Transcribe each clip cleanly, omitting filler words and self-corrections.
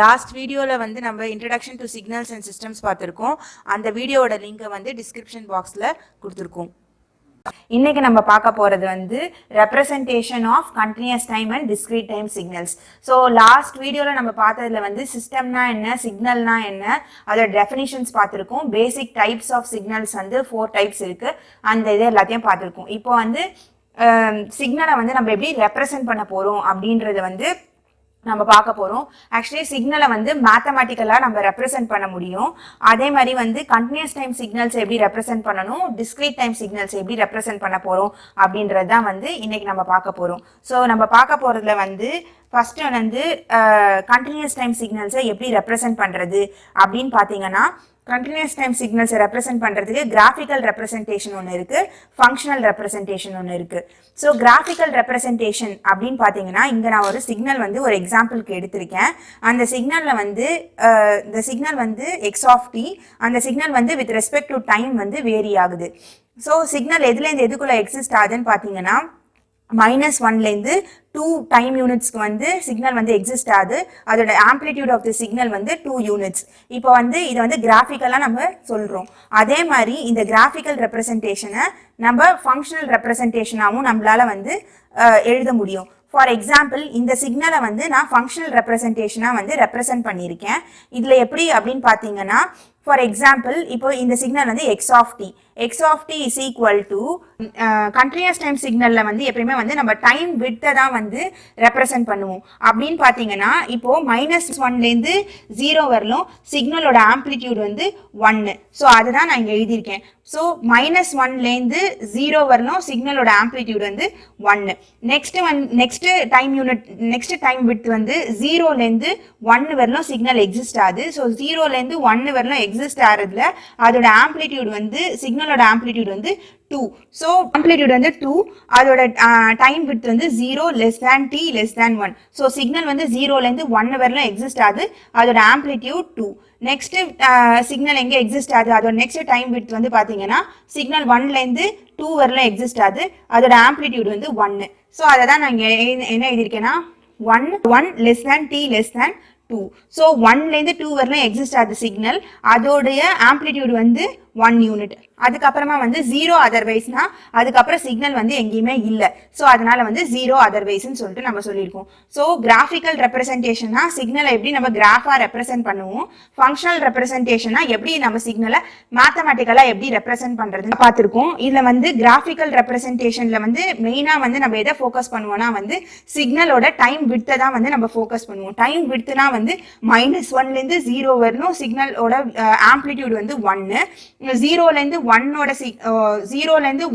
Last வீடியோவில் வந்து நம்ம introduction to signals and systems பார்த்துருக்கோம். அந்த வீடியோவோட லிங்கை வந்து டிஸ்கிரிப்ஷன் பாக்ஸில் கொடுத்துருக்கோம். இன்னைக்கு நம்ம பார்க்க போகிறது வந்து representation of continuous time and discrete time signals. So last வீடியோவில் நம்ம பார்த்ததுல வந்து சிஸ்டம்னா என்ன, சிக்னல்னா என்ன, அதோட டெஃபினிஷன்ஸ் பார்த்துருக்கோம். பேசிக் டைப்ஸ் ஆஃப் சிக்னல்ஸ் வந்து 4 டைப்ஸ் இருக்குது. அந்த இது எல்லாத்தையும் பார்த்துருக்கோம். இப்போ வந்து சிக்னலை வந்து நம்ம எப்படி ரெப்ரசன்ட் பண்ண போகிறோம் அப்படின்றத வந்து நம்ம பார்க்க போகிறோம். ஆக்சுவலி சிக்னலை வந்து மேத்தமெட்டிக்கலாக நம்ம ரெப்ரசென்ட் பண்ண முடியும். அதே மாதிரி வந்து கண்டினியூஸ் டைம் சிக்னல்ஸ் எப்படி ரெப்ரசென்ட் பண்ணணும், டிஸ்க்ரீட் டைம் சிக்னல்ஸ் எப்படி ரெப்ரசென்ட் பண்ண போகிறோம் அப்படின்றது தான் வந்து இன்னைக்கு நம்ம பார்க்க போகிறோம். ஸோ நம்ம பார்க்க போகிறதுல வந்து ஃபஸ்ட்டு வந்து கண்டினியூஸ் டைம் சிக்னல்ஸை எப்படி ரெப்ரசென்ட் பண்ணுறது அப்படின்னு பார்த்தீங்கன்னா, கண்டினியூஸ் டைம் சிக்னல்ஸை ரெப்ரசென்ட் பண்ணுறதுக்கு கிராஃபிக்கல் ரெப்ரசன்டேஷன் ஒன்று இருக்குது, ஃபங்க்ஷனல் ரெப்ரசன்டேஷன் ஒன்று இருக்குது. ஸோ கிராஃபிக்கல் ரெப்ரசன்டேஷன் அப்படின்னு பார்த்தீங்கன்னா, இங்கே நான் ஒரு சிக்னல் வந்து ஒரு எக்ஸாம்பிளுக்கு எடுத்திருக்கேன். அந்த சிக்னலில் வந்து இந்த சிக்னல் வந்து எக்ஸ் ஆஃப் டி, அந்த சிக்னல் வந்து வித் ரெஸ்பெக்ட் டு டைம் வந்து வேரி ஆகுது. ஸோ சிக்னல் எதுலேருந்து எதுக்குள்ளே எக்ஸிஸ்ட் ஆகுதுன்னு பார்த்தீங்கன்னா, -1லேருந்து 2 டைம் யூனிட்ஸ்க்கு வந்து சிக்னல் வந்து எக்ஸிஸ்ட் ஆகுது. அதோட ஆம்ப்ளிடியூட் ஆஃப் தி சிக்னல் வந்து 2 யூனிட்ஸ். இப்போ வந்து இதை வந்து கிராஃபிக்கலாக நம்ம சொல்கிறோம். அதே மாதிரி இந்த கிராஃபிக்கல் ரெப்ரசன்டேஷனை நம்ம ஃபங்க்ஷனல் ரெப்ரசன்டேஷனாகவும் நம்மளால வந்து எழுத முடியும். ஃபார் எக்ஸாம்பிள், இந்த சிக்னலை வந்து நான் ஃபங்க்ஷனல் ரெப்ரசன்டேஷனாக வந்து ரெப்ரசன்ட் பண்ணியிருக்கேன். இதில் எப்படி அப்படின்னு பார்த்தீங்கன்னா, ஃபார் எக்ஸாம்பிள் இப்போ இந்த சிக்னல் வந்து x of t is equal to continuous time சிக்னலில் வந்து எப்பயுமே வந்து நம்ம டைம் விட்டை தான் வந்து ரெப்ரசன்ட் பண்ணுவோம். அப்படின்னு பார்த்தீங்கன்னா, இப்போ -1லேருந்து 0 வரலும் சிக்னலோட ஆம்ப்ளிடியூட் வந்து 1. ஸோ அதுதான் நான் இங்கே எழுதியிருக்கேன். ஸோ -1லேருந்து 0 வரலும் சிக்னலோட ஆம்ப்ளிடியூட் வந்து 1. நெக்ஸ்ட் டைம் விட் வந்து 0லேருந்து 1 வரலும் சிக்னல் எக்ஸிஸ்ட் ஆகுது. ஸோ 0லேருந்து 1 வரலும் எக்ஸிஸ்ட் ஆகிறதுல அதோட ஆம்ப்ளிடியூட் வந்து சிக்னலோட ஆம்ப்ளிடியூட் வந்து 2. ஸோ ஆம்ப்ளிடியூட் வந்து 2, அதோட டைம் வித் வந்து 0 less than t less than 1. So signal வந்து 0லேருந்து 1 வரலாம் எக்ஸிஸ்ட் ஆகுது, அதோட ஆம்ப்ளிடியூட் 2. நெக்ஸ்ட் சிக்னல் எங்கே எக்ஸிஸ்ட் ஆகுது, அதோட நெக்ஸ்ட் டைம் வித் வந்து பார்த்தீங்கன்னா சிக்னல் 1லேருந்து 2 வரலாம் எக்ஸிஸ்ட் ஆகுது, அதோட ஆம்ப்ளிடியூட் வந்து 1. ஸோ அதை தான் நான் இங்கே என்ன எழுதியிருக்கேன்னா, 1 less than t less than 2. So 1லேருந்து 2 வரலாம் எக்ஸிஸ்ட் ஆகுது சிக்னல், அதோடைய ஆம்ப்ளிடியூட் வந்து 1 யூனிட். அதுக்கப்புறமா வந்து 0 அதர்வைஸ்னா அதுக்கப்புறம் சிக்னல் வந்து எங்கேயுமே இல்லை. ஸோ அதனால வந்து 0 அதர்வைஸ்ன்னு சொல்லிட்டு நம்ம சொல்லியிருக்கோம். ஸோ கிராஃபிக்கல் ரெப்ரசன்டேஷன்னா சிக்னலை எப்படி நம்ம கிராஃபாக ரெப்ரசென்ட் பண்ணுவோம், ஃபங்க்ஷனல் ரெப்ரசன்டேஷனா எப்படி நம்ம சிக்னலை மேத்தமெட்டிக்கலாக எப்படி ரெப்ரசென்ட் பண்ணுறதுன்னு பார்த்துருக்கோம். இதில் வந்து கிராஃபிக்கல் ரெப்ரசன்டேஷனில் வந்து மெயினாக வந்து நம்ம எதை ஃபோக்கஸ் பண்ணுவோம்னா வந்து சிக்னலோட டைம் விட்த்தை தான் வந்து நம்ம ஃபோக்கஸ் பண்ணுவோம். டைம் விட்த்துனா வந்து -1லேருந்து 0 வரணும் சிக்னலோட ஆம்ப்ளிடியூட் வந்து 1. 0லேருந்து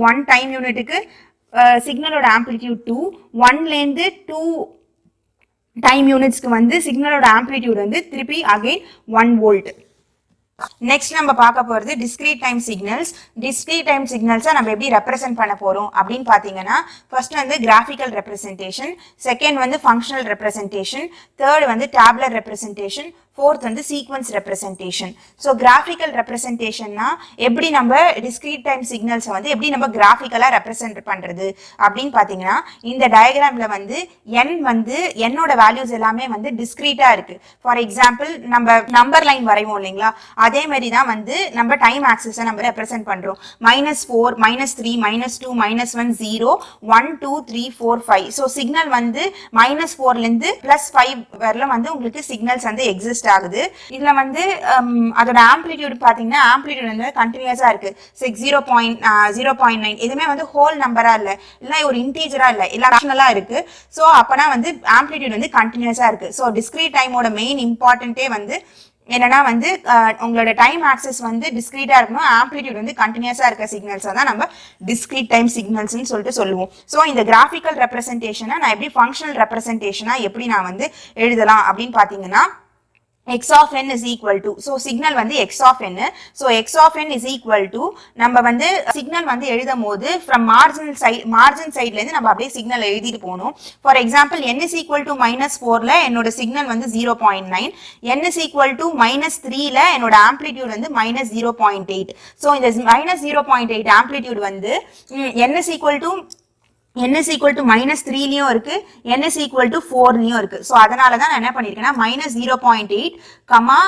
1 டைம் யூனிட்டுக்கு சிக்னலோட ஆம்ப்ளிடியூட் 2. 1லேருந்து 2 டைம் யூனிட்ஸ்க்கு வந்து சிக்னலோட ஆம்ப்ளிடியூட் வந்து திருப்பி அகைன் 1 வோல்ட். நெக்ஸ்ட் நம்ம பார்க்க போகிறது discrete time signals. Discrete time சிக்னல்ஸை நம்ம எப்படி ரெப்ரசென்ட் பண்ண போகிறோம் அப்படின்னு பார்த்தீங்கன்னா, ஃபர்ஸ்ட் வந்து கிராஃபிக்கல் ரெப்ரசன்டேஷன், செகண்ட் வந்து ஃபங்க்ஷனல் ரெப்ரசன்டேஷன், தேர்ட் வந்து டேப்லர் ரெப்ரசன்டேஷன், ஃபோர்த் வந்து சீக்வன்ஸ் ரெப்ரசன்டேஷன். ஸோ கிராஃபிக்கல் ரெப்ரசன்டேஷன்னா எப்படி நம்ம டிஸ்க்ரீட் டைம் சிக்னல்ஸை வந்து எப்படி நம்ம கிராஃபிக்கலாக ரெப்ரசென்ட் பண்ணுறது அப்படின்னு பார்த்தீங்கன்னா, இந்த டயக்ராமில் வந்து என்னோட வேல்யூஸ் எல்லாமே வந்து டிஸ்க்ரீட்டாக இருக்குது. ஃபார் எக்ஸாம்பிள், நம்ம நம்பர் லைன் வரைவோம் இல்லைங்களா, அதே மாதிரி தான் வந்து நம்ம டைம் ஆக்சிஸை நம்ம ரெப்ரசென்ட் பண்ணுறோம். -4, -3, -2, -1, 0, 1, 2, 3, 4, 5. ஸோ சிக்னல் வந்து -4லேருந்து +5 வரலாம் வந்து உங்களுக்கு சிக்னல்ஸ் வந்து எக்ஸிஸ்ட் ஆகுது. இதுல வந்து அதோட ஆம்ப்ளிடியூட் பாத்தீங்கன்னா ஆம்ப்ளிடியூட் வந்து கண்டினியூஸா இருக்கு. 0.9 எதுவுமே வந்து ஹோல் நம்பரா இல்ல ஒரு இன்டீஜரா இல்ல, எல்லாம் ரேஷனலா இருக்கு. ஸோ அப்பனா வந்து ஆம்ப்ளிடியூட் வந்து கண்டினியூஸா இருக்கு. ஸோ டிஸ்க்ரீட் டைமோட மெயின் இம்பார்ட்டன்ட்டே வந்து என்னன்னா வந்து உங்களோட டைம் ஆக்சஸ் வந்து டிஸ்க்ரீட்டா இருக்கணும், ஆம்ப்ளிடியூட் வந்து கண்டினியூஸா இருக்க சிக்னல்ஸ் தான் நம்ம டிஸ்க்ரீட் டைம் சிக்னல்ஸ்ன்னு சொல்லிட்டு சொல்லுவோம். ஸோ இந்த கிராஃபிக்கல் ரெப்ரசன்டேஷனை நான் எப்படி ஃபங்க்ஷனல் ரெப்ரசன்டேஷனா எப்படி நான் வந்து எழுதலாம் அப்படின்னு பாத்தீங்கன்னா, x of n is equal to, so signal வந்து x of n, so x of n is equal to நம்ம வந்து signal வந்து எழுதும் போது from margin side ல இருந்து நம்ம அப்படியே signal எழுதிட்டு போகணும். For example, n is equal to -4ல என்னோட signal வந்து 0.9, n is equal to -3ல என்னோட amplitude வந்து -0.8. so இந்த -0.8 amplitude வந்து n is equal to n is equal to minus 3லியும் இருக்கு n is equal to 4லியும் இருக்கு. ஸோ அதனால தான் நான் என்ன பண்ணியிருக்கேன்னா minus 0.8 comma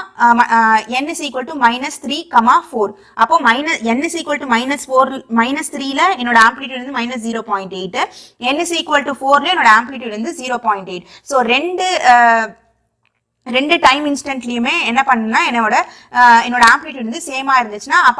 n is equal to minus 3 comma 4. அப்போ n is equal to minus 4 minus 3ல என்னோட ஆம்ப்ளிடியூட் வந்து minus 0.8, n is equal to 4ல என்னோட ஆம்ப்ளிடியூட் வந்து 0.8. ஸோ ரெண்டு டைம் இன்ஸ்டன்ட்லயுமே என்ன பண்ணா என்னோட ஆம்ப்ளிடியூட் வந்து சேமா இருந்துச்சுன்னா அப்ப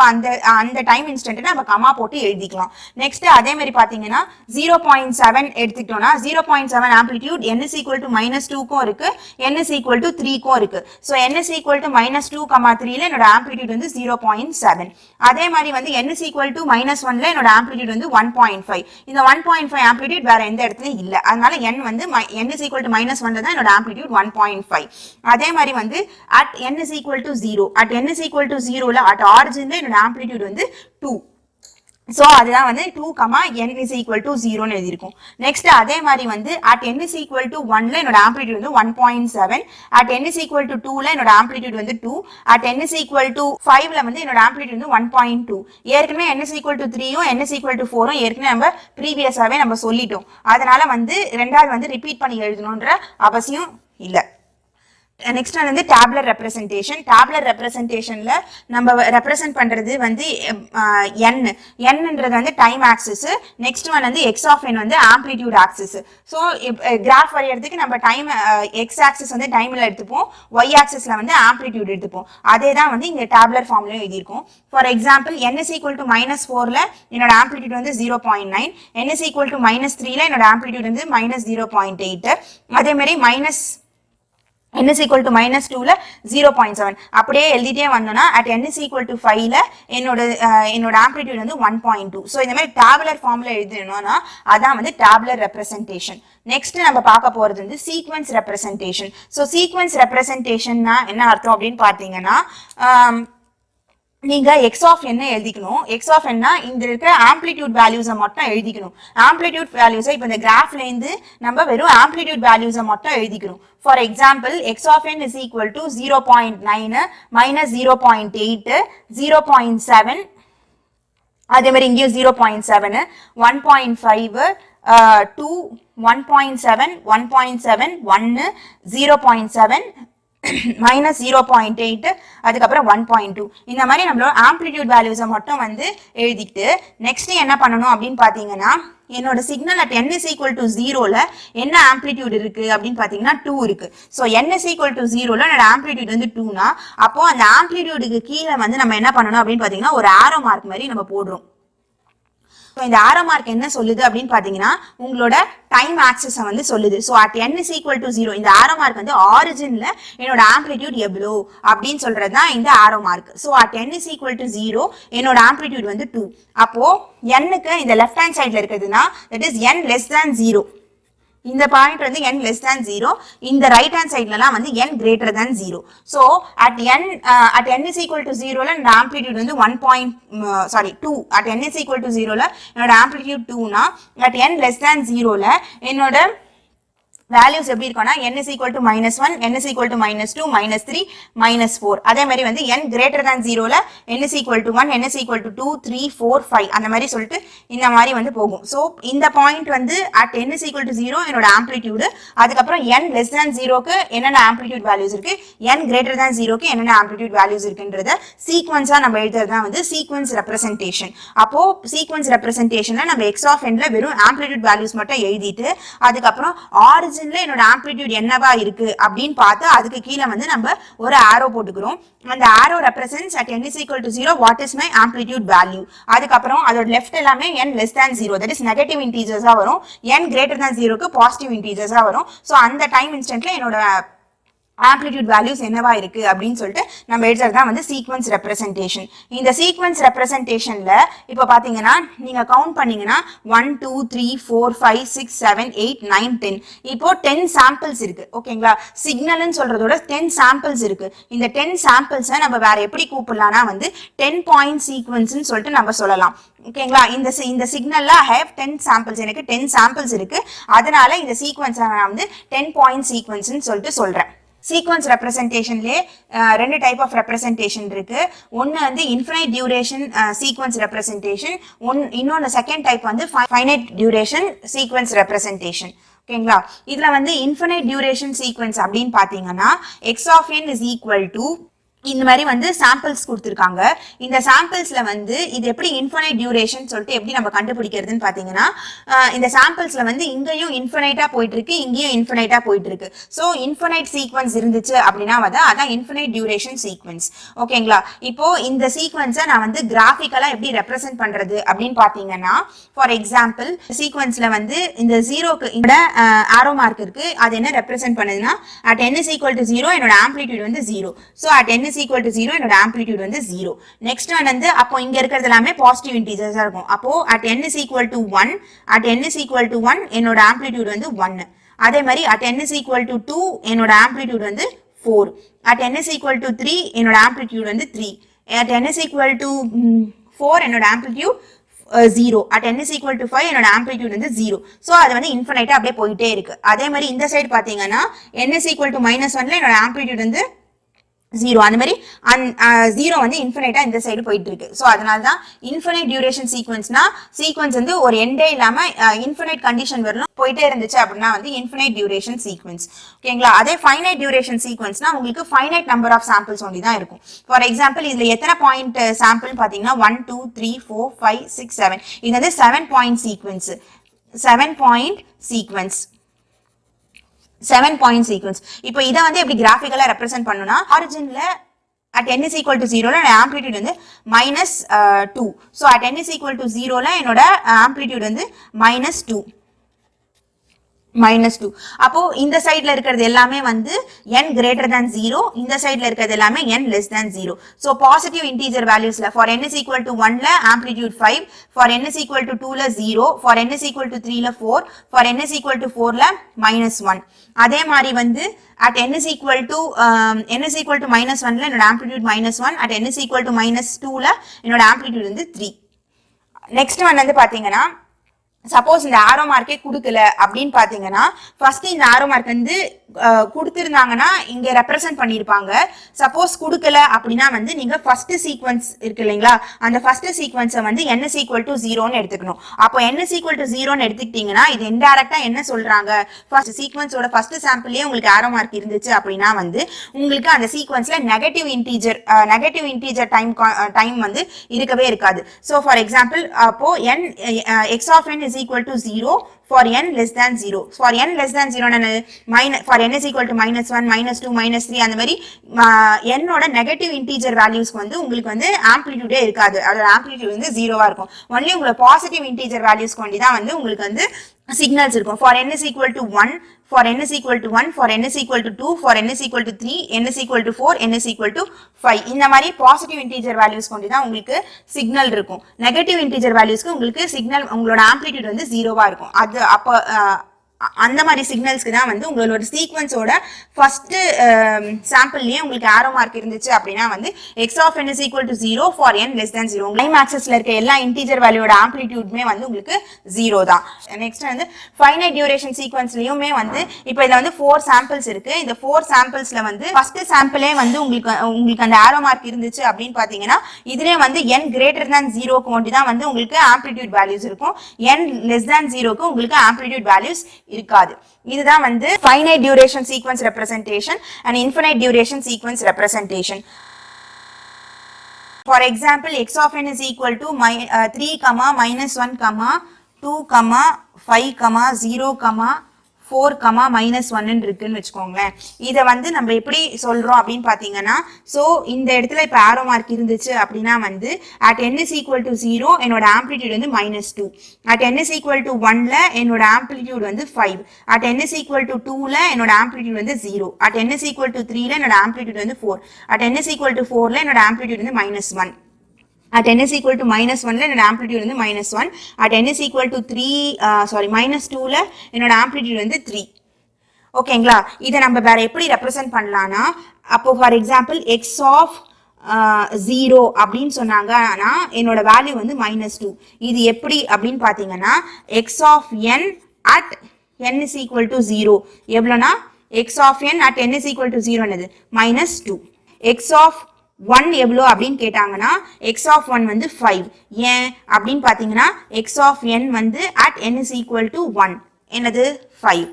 அந்த டைம் இன்ஸ்டன்ட் நம்ம கமா போட்டு எழுதிக்கலாம். நெக்ஸ்ட் அதே மாதிரி பாத்தீங்கன்னா 0.7 எடுத்துக்கிட்டோம்னா 0.7 amplitude n is equal to -2க்கும் இருக்கு n is equal to 3க்கும் இருக்கு. So n is equal to -2, 3ல என்னோட ஆம்ப்ளிடியூட் வந்து 0.7. அதே மாதிரி வந்து n is equal to -1ல என்னோட ஆம்ப்ளிடியூட் வந்து 1.5. இந்த 1.5 ஆம்ப்ளிடியூட் வேற எந்த இடத்துலயும் இல்ல, அதனால n வந்து n is equal to -1ல தான் என்னோட ஆம்ப்ளிடியூட் 1.5. அதே மாதிரி வந்து at n is equal to 0, at n is equal to 0ல at originல என்னோட ஆம்ப்ளிடியூட் வந்து 2. ஸோ அதுதான் வந்து 2, n is equal to 0ன்னு எழுதியிருக்கும். நெக்ஸ்ட் அதே மாதிரி வந்து at n is equal to 1ல என்னோட ஆம்ப்ளிடியூட் வந்து 1.7, at n is equal to 2ல என்னோட ஆம்ப்ளிடியூட் வந்து 2, at n is equal to 5ல வந்து என்னோட ஆம்ப்ளிடியூட் வந்து 1.2. ஏற்கனவே n is equal to 3யும் n is equal to 4ம் ஏற்கனவே நம்ம ப்ரீவியஸாவே நம்ம சொல்லிட்டோம், அதனால வந்து ரெண்டாவது வந்து ரிப்பீட் பண்ணி எழுதணுன்ற அவசியம் இல்லை. நெக்ஸ்ட் வந்து டேப்லர் ரெப்ரசன்டேஷன். டேப்லர் ரெப்ரசன்டேஷன்ல நம்ம ரெப்ரசன்ட் பண்றது வந்து nன்றது வந்து டைம் ஆக்சிஸ், நெக்ஸ்ட் ஒன் வந்து x ஆஃப் n வந்து ஆம்ப்ளிடியூட் ஆக்சிஸ். ஸோ கிராஃப் வரையறதுக்கு நம்ம டைம் x ஆக்சிஸ் வந்து டைம்ல எடுத்துப்போம், y ஆக்சிஸ்ல வந்து ஆம்ப்ளிடியூட் எடுத்துப்போம். அதே தான் வந்து இங்க டேப்லர் ஃபார்ம்லயும் எழுதியிருக்கோம். For example n is equal to -4ல என்னோட ஆம்ப்ளிடியூட் வந்து 0.9, n is equal to -3ல என்னோட ஆம்ப்ளிடியூட் வந்து -0.8. அதே மாதிரி n is equal to -2ல 0.7 அப்படியே எழுதிட்டே வந்தோம்னா at n is equal to 5ல என்னோட ஆம்ப்ளிடியூட் வந்து 1.2. ஸோ இந்த மாதிரி டேபுலர் ஃபார்ம்ல எழுதணும்னா அதான் வந்து டேபுலர் ரெப்ரசன்டேஷன். நெக்ஸ்ட் நம்ம பார்க்க போறது வந்து சீக்வென்ஸ் ரெப்ரசன்டேஷன். ஸோ சீக்வென்ஸ் ரெப்ரசன்டேஷன்னா என்ன அர்த்தம் அப்படின்னு பார்த்தீங்கன்னா, நீங்க x ஆஃப் n எழுதிக்கணும். x ஆஃப் n இந்த இருக்க ஆம்ப்ளிடியூட் வேல்யூஸை மட்டும் எழுதிக்கணும். ஆம்ப்ளிடியூட் வேல்யூஸை இப்போ இந்த கிராஃப்ல இருந்து நம்ம வெறும் ஆம்ப்ளிடியூட் வேல்யூஸை மட்டும் எழுதிக்கணும். ஃபார் எக்ஸாம்பிள் x ஆஃப் n is equal to 0.9 -0.8 0.7, அதே மாதிரி இங்கேயும் 0.7 1.5 2 1.7 1.7 1 0.7 -0.8 அதுக்கப்புறம் 1.2. இந்த மாதிரி நம்மளோட ஆம்ப்ளிடியூட் வேல்யூஸை மட்டும் வந்து எழுதிட்டு நெக்ஸ்ட் என்ன பண்ணணும் அப்படின்னு பார்த்தீங்கன்னா, என்னோட signal at n is equal to 0ல என்ன ஆம்ப்ளிடியூட் இருக்கு அப்படின்னு பார்த்தீங்கன்னா 2 இருக்கு. So n is equal to 0ல என்னோட ஆம்ப்ளிடியூட் வந்து 2னா அப்போ அந்த ஆம்ப்ளிடியூடுக்கு கீழே வந்து நம்ம என்ன பண்ணணும் அப்படின்னு பார்த்தீங்கன்னா ஒரு ஆரோ மார்க் மாதிரி நம்ம போடுறோம். இந்த ஆரோ மார்க் என்ன சொல்லுது அப்படின்னு பாத்தீங்கன்னா உங்களோட டைம் ஆக்சிஸை வந்து சொல்லுது. So at n is equal to 0 இந்த ஆரோ மார்க் வந்து ஆரிஜின்ல என்னோட ஆம்ப்ளிடியூட் எவ்வளோ அப்படின்னு சொல்றதுதான் இந்த arrow mark. So at n is equal to 0 என்னோட ஆம்ப்ளிடியூட் வந்து 2. அப்போ n-க்கு இந்த லெஃப்ட் ஹேண்ட் சைட்ல இருக்குதுன்னா that is n less than 0. இந்த பாயிண்ட் வந்து n less than 0, இந்த ரைட் ஹேண்ட் சைட்லலாம் வந்து n greater than 0. So at n is equal to 0ல என்னோட ஆம்ப்ளிடியூட் வந்து 2. at n is equal to 0ல என்னோட ஆம்ப்ளிடியூட் 2னா at n less than 0ல என்னோட வேல்யூஸ் எப்படி இருக்கும்னா n is equal to -1, n is equal to -2, -3, -4. அதே மாதிரி வந்து n greater than 0ல n is equal to 1, n is equal to 2, 3, 4, 5 அந்த மாதிரி சொல்லிட்டு இந்த மாதிரி வந்து போகும். ஸோ இந்த பாயிண்ட் வந்து at n is equal to 0 என்னோட ஆம்ப்ளிடியூடு, அதுக்கப்புறம் n less than 0க்கு என்னென்ன ஆம்ப்ளிடியூட் வேல்யூஸ் இருக்கு, n greater than 0க்கு என்னென்ன ஆம்ப்ளிடியூட் வேல்யூஸ் இருக்குன்றத சீக்வன்ஸா நம்ம எழுதுறது தான் வந்து சீக்வன்ஸ் ரெப்ரசன்டேஷன். அப்போ சீக்வன்ஸ் ரெப்ரசன்டேஷன்ல நம்ம x ஆஃப் n வெறும் ஆம்ப்ளிடியூட் வேல்யூஸ் மட்டும் எழுதிட்டு அதுக்கப்புறம் ஆரிஜின் என்னோட ஆம்ப்ளிடியூட் என்னவா இருக்கு அப்படின்னு பார்த்து அதுக்கு கீழே வந்து நம்ம ஒரு ஆரோ போட்டுக்கிறோம். அந்த arrow represents at n is equal to 0 what is my amplitude value. அதுக்கப்புறம் அதோட லெஃப்ட் எல்லாமே n less than 0 that is negative இன்டீஜர்ஸா வரும், n greater than 0க்கு பாசிட்டிவ் இன்டீஜர்ஸா வரும். ஸோ அந்த டைம் இன்ஸ்டன்ட்ல என்னோட ஆம்ப்ளிடியூட் வேல்யூஸ் என்னவா இருக்கு அப்படின்னு சொல்லிட்டு நம்ம எழுதுறது தான் வந்து சீக்வன்ஸ் ரெப்ரசன்டேஷன். இந்த சீக்வன்ஸ் ரெப்ரசன்டேஷன்ல இப்போ பாத்தீங்கன்னா நீங்க கவுண்ட் பண்ணீங்கன்னா 1 2 3 4 5 6 7 8 9 10 இப்போ 10 சாம்பிள்ஸ் இருக்கு. ஓகேங்களா, சிக்னல்னு சொல்றதோட 10 சாம்பிள்ஸ் இருக்கு. இந்த 10 சாம்பிள்ஸை நம்ம வேற எப்படி கூப்பிடலாம்னா வந்து 10 பாயிண்ட் சீக்வன்ஸ்னு சொல்லிட்டு நம்ம சொல்லலாம். ஓகேங்களா, இந்த சிக்னல்ல ஐ ஹேவ் 10 சாம்பிள்ஸ், எனக்கு 10 சாம்பிள்ஸ் இருக்கு, அதனால இந்த சீக்வன்ஸை நான் வந்து 10 பாயிண்ட் சீக்வன்ஸ்னு சொல்லிட்டு சொல்றேன். சீக்வன்ஸ் ரெப்ரசன்டேஷன்லே ரெண்டு டைப் ஆஃப் ரெப்ரசன்டேஷன் இருக்கு. ஒன்று வந்து இன்ஃபினைட் டியூரேஷன் சீக்வன்ஸ் ரெப்ரசன்டேஷன், இன்னொன்று செகண்ட் டைப் வந்து ஃபைனைட் டியூரேஷன் சீக்வன்ஸ் ரெப்ரசன்டேஷன். ஓகேங்களா? இதுல வந்து இன்ஃபினைட் டியூரேஷன் சீக்வன்ஸ் அப்படின்னு பாத்தீங்கன்னா x of n is equal to இந்த மாதிரி வந்து சாம்பிள்ஸ் கொடுத்துருக்காங்க. இந்த சாம்பிள்ஸ்ல வந்து இது எப்படி இன்ஃபினைட் டியூரேஷன் சொல்லிட்டு எப்படி நம்ம கண்டுபிடிக்கிறதுன்னு பாத்தீங்கன்னா, இந்த சாம்பிள்ஸ்ல வந்து இங்கேயும் இன்ஃபினைட்டா போயிட்டு இருக்கு, இங்கேயும் இன்ஃபினைட்டா போயிட்டு இருக்கு. ஸோ இன்ஃபினைட் சீக்வன்ஸ் இருந்துச்சு அப்படின்னா அதான் இன்ஃபினைட் டியூரேஷன் சீக்வன்ஸ். ஓகேங்களா? இப்போ இந்த சீக்வன்ஸை நான் வந்து கிராஃபிக்கலா எப்படி ரெப்ரசென்ட் பண்றது அப்படின்னு பாத்தீங்கன்னா, ஃபார் எக்ஸாம்பிள் சீக்வன்ஸ்ல வந்து இந்த ஜீரோக்கு இந்த ஆரோ மார்க் இருக்கு, அது என்ன ரெப்ரசென்ட் பண்ணுதுன்னா at n is equal to 0 என்னோட ஆம்ப்ளிடியூட் வந்து 0. So at n is equal to 0 என்னோட ஆம்ப்ளிடியூட் வந்து 0. நெக்ஸ்ட் ஒன் வந்து அப்போ இங்க இருக்கிறது எல்லாமே பாசிட்டிவ் இன்டிஜர்ஸா இருக்கும். அப்போ at n is equal to 1, at n is equal to 1 என்னோட ஆம்ப்ளிடியூட் வந்து 1. அதே மாதிரி at n is equal to 2 என்னோட ஆம்ப்ளிடியூட் வந்து 4. at n is equal to 3 என்னோட ஆம்ப்ளிடியூட் வந்து 3. at n is equal to 4 என்னோட amplitude 0. at n is equal to 5 என்னோட ஆம்ப்ளிடியூட் வந்து 0. ஸோ அது வந்து இன்ஃபினைட்டா அப்படியே போயிட்டே இருக்கு. அதே மாதிரி இந்த சைடு பாத்தீங்கன்னா n is equal to -1ல என்னோட ஆம்ப்ளிடியூட் வந்து 0. அந்த மாதிரி 0 வந்து இன்ஃபினைட்டா இந்த சைடு போயிட்டு இருக்கு. ஸோ அதனால தான் இன்ஃபினைட் டியூரேஷன் சீக்வன்ஸ்னா சீக்வன்ஸ் வந்து ஒரு எண்டே இல்லாம இன்ஃபினைட் கண்டிஷன் வரலும் போயிட்டே இருந்துச்சு அப்படின்னா வந்து இன்ஃபினைட் டியூரேஷன் சீக்வன்ஸ். ஓகேங்களா? அதே ஃபைனைட் டியூரேஷன் சீக்வன்ஸ்னா உங்களுக்கு finite number of samples only தான் இருக்கும். ஃபார் எக்ஸாம்பிள் இதுல எத்தனை பாயிண்ட் சாம்பிள் பாத்தீங்கன்னா 1 2 3 4 5 6 7. இது வந்து 7 point sequence. 7 point sequence 7 point sequence. இப்போ இதை வந்து எப்படி கிராஃபிக்கலா ரெப்ரசென்ட் பண்ணணும்னா, ஆரிஜின்ல at n is equal to 0ல ஆம்ப்ளிடியூட் வந்து -2. So at n is equal to 0ல என்னோட ஆம்ப்ளிடியூட் வந்து -2. -2. அப்போ இந்த சைட்ல இருக்கிறது எல்லாமே வந்து n greater than 0, இந்த சைட்ல இருக்கிறது எல்லாமே n less than 0. So positive integer valuesல for n is equal to 1ல amplitude 5, for n is equal to 2ல 0, for n is equal to 3ல 4, for n is equal to 4ல -1. அதே மாதிரி வந்து at n is equal to -1ல என்னோட amplitude -1, at n is equal to -2ல என்னோட amplitude வந்து 3. Next one வந்து பாத்தீங்கன்னா, suppose இந்த ஆரோ மார்க்கே கொடுக்கல அப்படின்னு பாத்தீங்கன்னா, ஃபர்ஸ்ட் இந்த ஆரோ மார்க் வந்து கொடுத்திருந்தாங்கன்னா இங்க ரெப்ரசென்ட் பண்ணிருப்பாங்க. சப்போஸ் கொடுக்கல அப்படின்னா வந்து நீங்க ஃபர்ஸ்ட் சீக்வன்ஸ் இருக்கு இல்லைங்களா, அந்த ஃபர்ஸ்ட் சீக்வன்ஸை வந்து n is equal to 0ன்னு எடுத்துக்கணும். அப்போ n is equal to 0ன்னு எடுத்துக்கிட்டீங்கன்னா இது இன்டைரக்டா என்ன சொல்றாங்க, ஃபர்ஸ்ட் சீக்வன்ஸோட ஃபர்ஸ்ட் சாம்பிள்லயே உங்களுக்கு ஆரோ மார்க் இருந்துச்சு அப்படின்னா வந்து உங்களுக்கு அந்த சீக்வன்ஸ்ல நெகட்டிவ் இன்டீஜர் டைம் வந்து இருக்கவே இருக்காது. ஸோ ஃபார் எக்ஸாம்பிள் அப்போ x of n is equal to 0 for n less than 0. For n less than 0 for n is equal to -1, -2, -3 அந்த மாதிரி n ஓட நெகட்டிவ் இன்டீஜர் வேல்யூஸ்க்கு வந்து உங்களுக்கு வந்து ஆம்ப்ளிடியூடே இருக்காது. அதோட ஆம்ப்ளிடியூட் வந்து 0வா இருக்கும். ஒன்லி உங்களுக்கு பாசிட்டிவ் இன்டீஜர் வேல்யூஸ்க்கு வேண்டி தான் வந்து உங்களுக்கு வந்து சிக்னல்ஸ் இருக்கும். for n is equal to 1, for n is equal to 1, for n is equal to 2, for n is equal to 3, n is equal to 4, n is equal to 5. இந்த மாதிரி positive integer values கொண்டு தான் உங்களுக்கு signal இருக்கும். Negative integer வேல்யூஸ்க்கு உங்களுக்கு signal உங்களோட amplitude வந்து 0வா இருக்கும். அது அப்போ அந்த மாதிரி சிக்னல்ஸ்க்கு தான் வந்து உங்களோட சீக்வன்ஸோட ஃபர்ஸ்ட் சாம்பிள்லயே உங்களுக்கு ஆரோ மார்க் இருந்துச்சு அப்படின்னா வந்து x of n is equal to 0 for n less than 0. Time ஆக்சஸ்ல இருக்க எல்லா இன்டீஜர் வேல்யூவோட ஆம்ப்ளிடியூட்மே வந்து உங்களுக்கு 0 தான். நெக்ஸ்ட் வந்து ஃபைனைட் டியூரேஷன் சீக்வன்ஸ்லயுமே வந்து இப்போ இதுல வந்து 4 சாம்பிள்ஸ் இருக்கு. இந்த 4 சாம்பிள்ஸ்ல வந்து ஃபர்ஸ்ட் சாம்பிளே வந்து உங்களுக்கு அந்த ஆரோ மார்க் இருந்துச்சு அப்படின்னு பாத்தீங்கன்னா இதுலயே வந்து n greater than 0க்கு வேண்டி தான் வந்து உங்களுக்கு ஆம்ப்ளிடியூட் வேல்யூஸ் இருக்கும். n less than 0க்கு உங்களுக்கு ஆம்ப்ளிடியூட் வேல்யூஸ் இருக்காது. இதுதான் வந்து finite duration sequence representation and infinite duration sequence representation. For example, x of n is equal to 3, -1, 2, 5, 0, 4, -1 இருக்குன்னு வச்சுக்கோங்களேன். இதை வந்து நம்ம எப்படி சொல்றோம் அப்படின்னு பாத்தீங்கன்னா, சோ இந்த இடத்துல இப்ப ஆரோ மார்க் இருந்துச்சு அப்படின்னா வந்து at n is equal to 0 என்னோட ஆம்ப்ளிடியூட் வந்து -2, at n is equal to 1ல என்னோட ஆம்ப்ளிடியூட் வந்து 5, at n is equal to 2ல என்னோட ஆம்ப்ளிடியூட் வந்து 0, at n is equal to 3ல என்னோட ஆம்ப்ளிடியூட் வந்து 4, at n is equal to 4ல என்னோட ஆம்ப்ளிடியூட் வந்து -1, at n is equal to -1ல என்னோட ஆம்ப்ளிடியூட் வந்து -1, at n is equal to -2ல என்னோட ஆம்ப்ளிடியூட் வந்து 3. ஓகேங்களா? இதை நம்ம வேற எப்படி ரெப்ரசென்ட் பண்ணலாம்னா, அப்போ ஃபார் எக்ஸாம்பிள் x of 0 அப்படின்னு சொன்னாங்கன்னா என்னோட வேல்யூ வந்து -2. இது எப்படி அப்படின்னு பாத்தீங்கன்னா x of n at n is equal to 0 எவ்வளோனா x of n at n is equal to 0 என்னது minus 2. x of 1 எவ்வளோ அப்படின்னு கேட்டாங்கன்னா x of 1 வந்து 5. ஏன் அப்படின்னு பார்த்தீங்கன்னா x of n வந்து at n is equal to 1 என்னது 5.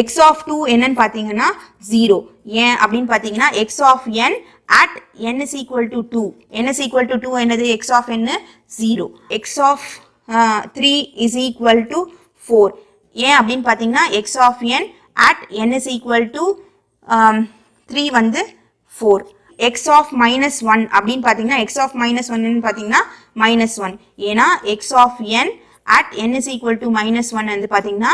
x of 2 என்னன்னு பார்த்தீங்கன்னா 0. ஏன் அப்படின்னு பார்த்தீங்கன்னா x of n at n is equal to 2. n is equal to 2 என்னது x of n 0. x of 3 is equal to 4. ஏன் அப்படின்னு பார்த்தீங்கன்னா x of n at n is equal to 3 வந்து 4. x of minus 1 அப்படின்னு பார்த்தீங்கன்னா x of minus 1 ன்னு பார்த்தீங்கன்னா minus 1. ஏன்னா x of n at n is equal to minus 1 வந்து பார்த்தீங்கன்னா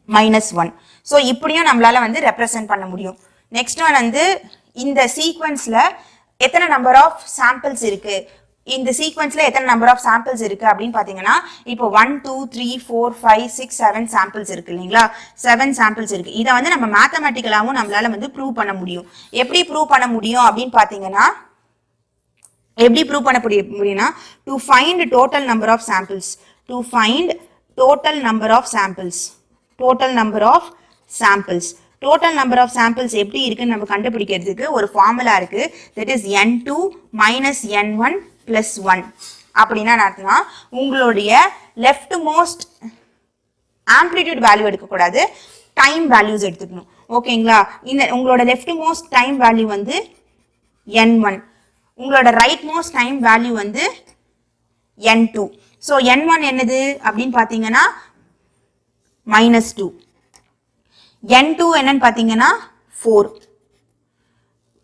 minus 1. ஸோ இப்படியும் நம்மளால வந்து ரெப்ரசன்ட் பண்ண முடியும். நெக்ஸ்ட் ஒன் வந்து இந்த சீக்வன்ஸ்ல எத்தனை நம்பர் ஆஃப் சாம்பிள்ஸ் இருக்கு, இந்த சீக்வன்ஸ்ல எத்தனை நம்பர் ஆஃப் சாம்பிள்ஸ் இருக்கு அப்படின்னு பாத்தீங்கன்னா இப்போ 1 2 3 4 5 6 7 சாம்பிள்ஸ் இருக்கு இல்லைங்களா, 7 சாம்பிள்ஸ் இருக்கு. இதை வந்து நம்ம மேத்தமெட்டிக்கலாவும் நம்மளால வந்து ப்ரூவ் பண்ண முடியும். எப்படி ப்ரூவ் பண்ண முடியும் அப்படின்னு பாத்தீங்கன்னா எப்படி ப்ரூவ் பண்ண முடியும்னா to find total number of samples, to find total number of samples, total number of samples, total number of samples எப்படி இருக்குன்னு நம்ம கண்டுபிடிக்கிறதுக்கு ஒரு ஃபார்முலா இருக்கு. that is n2 minus n1 plus 1. அப்படின்னா என்னன்னா உங்களுடைய லெஃப்ட் மோஸ்ட் ஆம்ப்ளிடியூட் வேல்யூ எடுக்கக்கூடாது, டைம் வேல்யூஸ் எடுத்துக்கணும். ஓகேங்களா, இந்த உங்களோட லெஃப்ட் மோஸ்ட் டைம் வேல்யூ வந்து n1, உங்களோட ரைட் மோஸ்ட் டைம் வேல்யூ வந்து n2. ஸோ n1 என்னது அப்படின்னு பார்த்தீங்கன்னா -2, n2 என்னன்னு பார்த்தீங்கன்னா 4.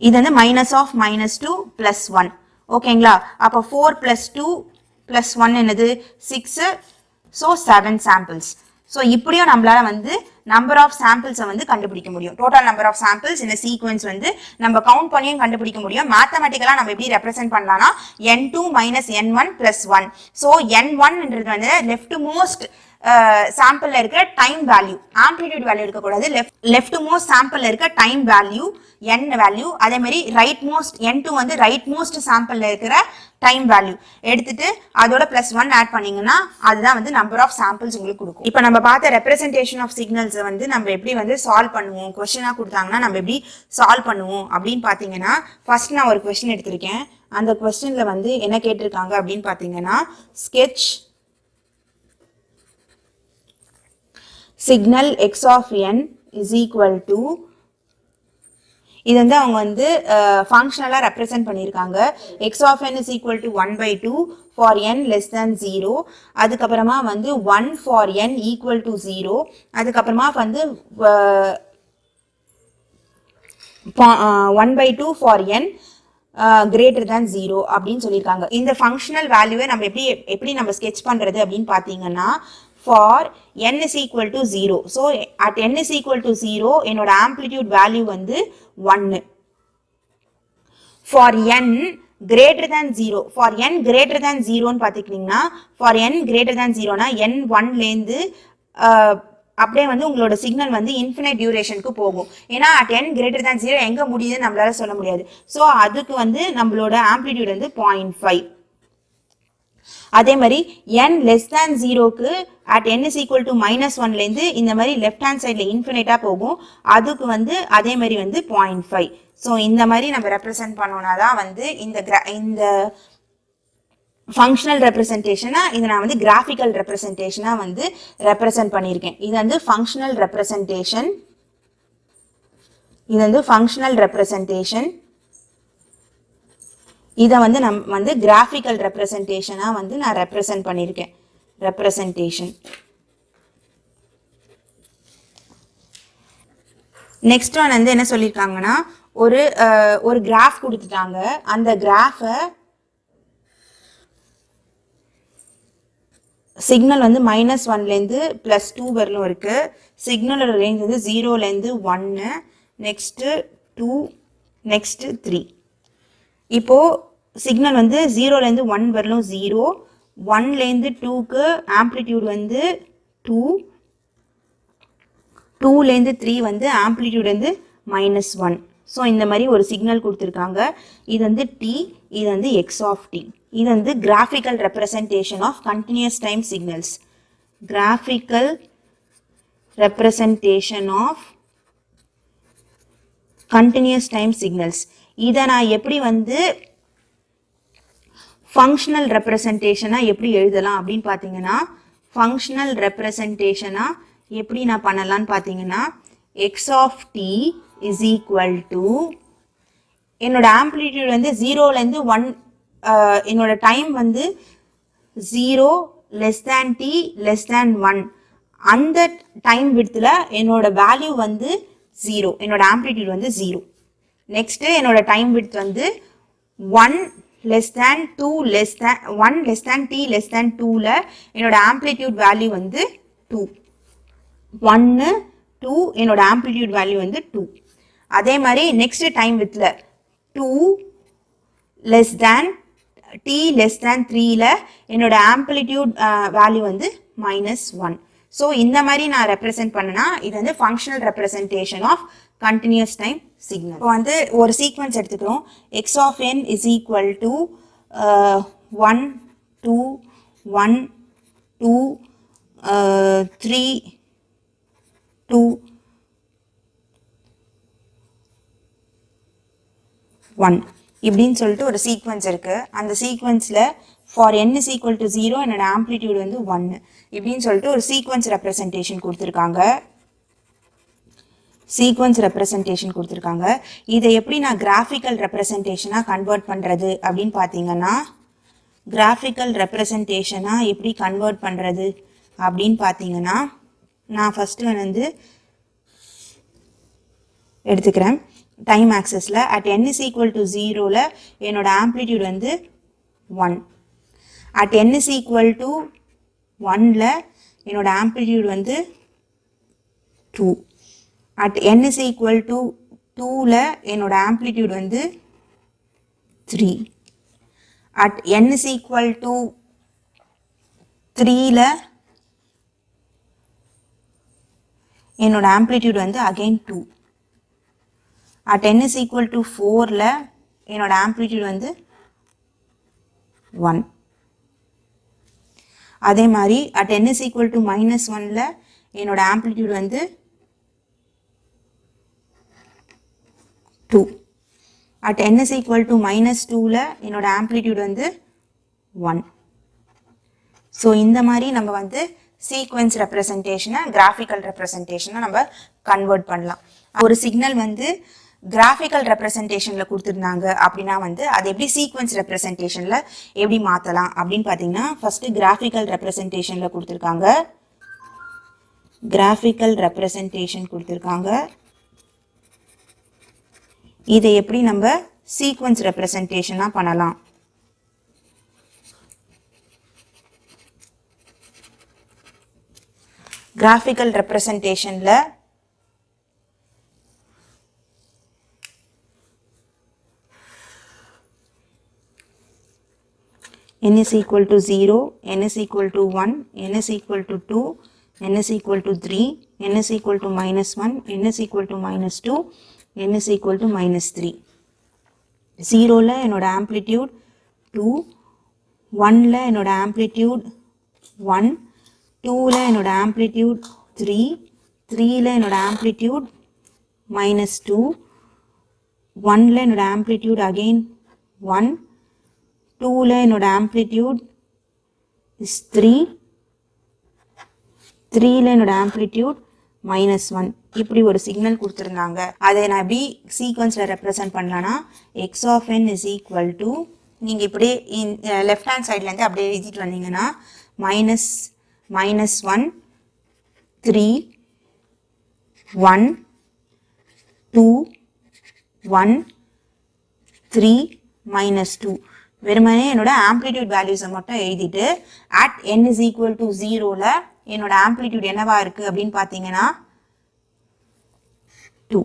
இது வந்து மைனஸ் ஆஃப் -2 + 1. ஓகேங்களா, அப்போ 4 + 2 + 1 என்னது 6. So 7 samples. ஸோ இப்படியும் நம்மளால வந்து நம்பர் ஆஃப் சாம்பிள்ஸை வந்து கண்டுபிடிக்க முடியும். டோட்டல் நம்பர் ஆஃப் சாம்பிள்ஸ் இந்த சீக்வன்ஸ் வந்து நம்ம கவுண்ட் பண்ணியும் கண்டுபிடிக்க முடியும். மேத்தமெட்டிக்கலாக நம்ம எப்படி ரெப்ரசென்ட் பண்ணலாம்னா n2 minus n1 plus 1. So n1ன்றது வந்து லெஃப்ட் மோஸ்ட் சாம்பிள்ல இருக்க டைம் வேல்யூ, ஆம்ப்ளிடியூட் வேல்யூ இருக்கக்கூடாது, லெஃப்ட் மோஸ்ட் சாம்பிள்ல இருக்க டைம் வேல்யூ n வேல்யூ. அதே மாதிரி ரைட் மோஸ்ட் n2 வந்து ரைட் மோஸ்ட் சாம்பிள்ல இருக்கிற டைம் வேல்யூ எடுத்துட்டு அதோட +1 ஆட் பண்ணீங்கன்னா அதுதான் வந்து நம்பர் ஆஃப் சாம்பிள்ஸ் உங்களுக்கு கொடுக்கும். இப்போ நம்ம பார்த்த ரெப்ரசன்டேஷன் ஆஃப் சிக்னல்ஸ் வந்து நம்ம எப்படி வந்து சால்வ் பண்ணுவோம், கொஸ்டினா கொடுத்தாங்கன்னா நம்ம எப்படி சால்வ் பண்ணுவோம் அப்படின்னு பார்த்தீங்கன்னா ஃபர்ஸ்ட் நான் ஒரு கொஸ்டின் எடுத்திருக்கேன். அந்த கொஸ்டின்ல வந்து என்ன கேட்டிருக்காங்க அப்படின்னு பார்த்தீங்கன்னா sketch signal x of n is equal to, இது வந்து அவங்க வந்து ஃபங்க்ஷனலா ரெப்ரசென்ட் பண்ணியிருக்காங்க. x of n is equal to 1/2 for n less than 0, அதுக்கப்புறமா வந்து 1 for n equal to 0, அதுக்கப்புறமா வந்து 1/2 for n greater than 0 அப்படின்னு சொல்லியிருக்காங்க. இந்த ஃபங்க்ஷனல் வேல்யூவை நம்ம எப்படி நம்ம ஸ்கெட்ச் பண்றது அப்படின்னு பார்த்தீங்கன்னா for n is equal to 0. So at n is equal to 0 என்னோட amplitude value வந்து 1. for n greater than 0, for n greater than 0 ன்னு பார்த்துக்கிட்டிங்கன்னா for n greater than 0 னா n 1லேருந்து அப்படியே வந்து உங்களோட சிக்னல் வந்து இன்ஃபினைட் டியூரேஷனுக்கு போகும். ஏன்னா at n greater than 0 எங்கே முடியுதுன்னு நம்மளால சொல்ல முடியாது. ஸோ அதுக்கு வந்து நம்மளோட ஆம்ப்ளிடியூட் வந்து 0.5. அதே மாதிரி n less than 0க்கு at n is equal to -1லேருந்து இந்த மாதிரி லெஃப்ட் ஹேண்ட் சைடில் இன்ஃபினைட்டாக போகும். அதுக்கு வந்து அதே மாதிரி வந்து 0.5. ஸோ இந்த மாதிரி நம்ம ரெப்ரசென்ட் பண்ணோம்னா தான் வந்து இந்த ஃபங்க்ஷனல் ரெப்ரசன்டேஷனா இதை நான் வந்து கிராஃபிக்கல் ரெப்ரசன்டேஷனா வந்து ரெப்ரசென்ட் பண்ணியிருக்கேன். இது வந்து ஃபங்க்ஷனல் ரெப்ரசன்டேஷன், இது வந்து ஃபங்க்ஷனல் ரெப்ரசன்டேஷன். இதை வந்து நம்ம வந்து கிராஃபிக்கல் ரெப்ரசன்டேஷனா வந்து நான் ரெப்ரசென்ட் பண்ணியிருக்கேன். ரெப்ரசன்டேஷன். நெக்ஸ்ட் ஒன் வந்து என்ன சொல்லியிருக்காங்கன்னா ஒரு கிராஃப் கொடுத்துட்டாங்க. அந்த கிராஃபை சிக்னல் வந்து -1லேருந்து +2 வரலும் இருக்கு. சிக்னலோட ரேஞ்ச் வந்து 0லேருந்து 1, நெக்ஸ்ட்டு 2, நெக்ஸ்ட்டு 3. இப்போ சிக்னல் வந்து 0லேருந்து 1 வரலும் 0, 1லேருந்து 2க்கு ஆம்ப்ளிடியூட் வந்து 2, 2லேருந்து 3 வந்து ஆம்ப்ளிடியூட் வந்து -1. ஸோ இந்த மாதிரி ஒரு சிக்னல் கொடுத்துருக்காங்க. இது வந்து t, இது வந்து x of t. இது வந்து graphical representation of continuous time signals. Graphical representation of continuous time signals. இதை நான் எப்படி வந்து functional representation எப்படி எழுதலாம் அப்படின்னு பார்த்தீங்கன்னா functional representation எப்படி நான் பண்ணலாம்னு பார்த்தீங்கன்னா x of t is equal to என்னோட ஆம்ப்ளிடியூட் வந்து 0லேருந்து 1 என்னோட டைம் வந்து 0 less than t less than 1 அந்த டைம் விட்த்தில் என்னோட வேல்யூ வந்து 0 என்னோட ஆம்ப்ளிடியூட் வந்து 0 நெக்ஸ்ட்டு என்னோட டைம் விட்த் வந்து 1 less than 2 less than 1 less than t less than 2ல என்னோட ஆம்ப்ளிடியூட் வேல்யூ வந்து 2 1 2 என்னோட ஆம்ப்ளிடியூட் வேல்யூ வந்து 2 அதே மாதிரி நெக்ஸ்ட் டைம் வித்ல 2 less than t less than 3ல என்னோட ஆம்ப்ளிடியூட் வேல்யூ வந்து -1 ஸோ இந்த மாதிரி நான் ரெப்ரசென்ட் பண்ணனா இது வந்து functional representation of continuous time signal. இப்போ வந்து ஒரு சீக்வன்ஸ் எடுத்துக்கிறோம். x of n is equal to 1 2 1 2 3 2 1 இப்படின்னு சொல்லிட்டு ஒரு சீக்வன்ஸ் இருக்கு. அந்த சீக்வன்ஸில் for n is equal to 0 என்னோட ஆம்ப்ளிடியூட் வந்து 1 இப்படின்னு சொல்லிட்டு ஒரு சீக்வன்ஸ் ரெப்ரசன்டேஷன் கொடுத்துருக்காங்க. இதை எப்படி நான் கிராஃபிக்கல் ரெப்ரசன்டேஷனாக கன்வெர்ட் பண்ணுறது அப்படின்னு பார்த்தீங்கன்னா கிராஃபிக்கல் ரெப்ரசன்டேஷனாக எப்படி கன்வெர்ட் பண்ணுறது அப்படின்னு பார்த்தீங்கன்னா நான் ஃபஸ்ட்டு வந்து எடுத்துக்கிறேன். டைம் ஆக்சஸில் at n is equal to 0ல என்னோட ஆம்ப்ளிடியூட் வந்து 1 at n is equal to 1ல என்னோட ஆம்ப்ளிடியூட் வந்து 2 at n is equal to 2ல என்னோட ஆம்ப்ளிடியூட் வந்து 3 at n is equal to 3ல என்னோட ஆம்ப்ளிடியூட் வந்து again 2 at n is equal to 4ல என்னோட ஆம்ப்ளிடியூட் வந்து 1 அதே மாதிரி at n is equal to -1ல என்னோட ஆம்ப்ளிடியூட் வந்து 2 at n is equal to -2ல என்னோட ஆம்ப்ளிடியூட் வந்து 1 ஸோ இந்த மாதிரி நம்ம வந்து சீக்வென்ஸ் ரெப்ரசன்டேஷனை கிராஃபிக்கல் ரெப்ரசன்டேஷனை நம்ம கன்வெர்ட் பண்ணலாம். ஒரு சிக்னல் வந்து கிராஃபிக்கல் ரெப்ரசன்டேஷனில் கொடுத்துருந்தாங்க அப்படின்னா வந்து அது எப்படி சீக்வென்ஸ் ரெப்ரசன்டேஷனில் எப்படி மாற்றலாம் அப்படின்னு பார்த்தீங்கன்னா ஃபஸ்ட்டு கிராஃபிக்கல் ரெப்ரசன்டேஷனில் கொடுத்துருக்காங்க. கிராஃபிக்கல் ரெப்ரசன்டேஷன் கொடுத்துருக்காங்க. இதை எப்படி நம்ம சீக்வென்ஸ் ரெப்ரசன்டேஷனாக பண்ணலாம். கிராஃபிக்கல் ரெப்ரசன்டேஷனில் n is equal to 0, n is equal to 1, n is equal to 2, n is equal to 3, n is equal to -1, n is equal to -2, n is equal to -3. 0ல என்னோட amplitude 2, 1ல என்னோட amplitude 1, 2ல என்னோட amplitude 3, 3ல என்னோட amplitude -2, 1ல என்னோட amplitude again 1, 2ல என்னோட amplitude is 3, 3ல என்னோட amplitude -1 இப்படி ஒரு signal கொடுத்துருந்தாங்க. அதை நான் எப்படி சீக்வன்ஸில் ரெப்ரசன்ட் பண்ணலான்னா x of n is equal to நீங்கள் இப்படி லெஃப்ட் ஹேண்ட் சைட்லேருந்து அப்படியே எழுதிட்டு வந்தீங்கன்னா -1 3 1 2 1 3 -2 வெறுமனே என்னோட ஆம்ப்ளிடியூட் வேல்யூஸை மட்டும் எழுதிட்டு at n is equal to 0ல என்னோட ஆம்ப்ளிடியூட் என்னவா இருக்குது அப்படின்னு பார்த்தீங்கன்னா 2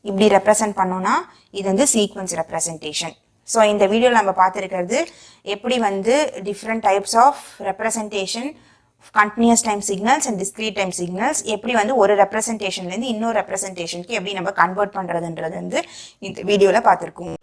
இப்படி ரெப்ரசன்ட் பண்ணோன்னா இது வந்து சீக்வன்ஸ் ரெப்ரசன்டேஷன். ஸோ இந்த வீடியோவில் நம்ம பார்த்துருக்கிறது எப்படி வந்து different types of representation continuous time signals and discrete time signals எப்படி வந்து ஒரு ரெப்ரசன்டேஷன்லேருந்து இன்னொரு ரெப்ரசன்டேஷனுக்கு எப்படி நம்ம கன்வெர்ட் பண்ணுறதுன்றது வந்து இந்த வீடியோவில் பார்த்துருக்கோம்.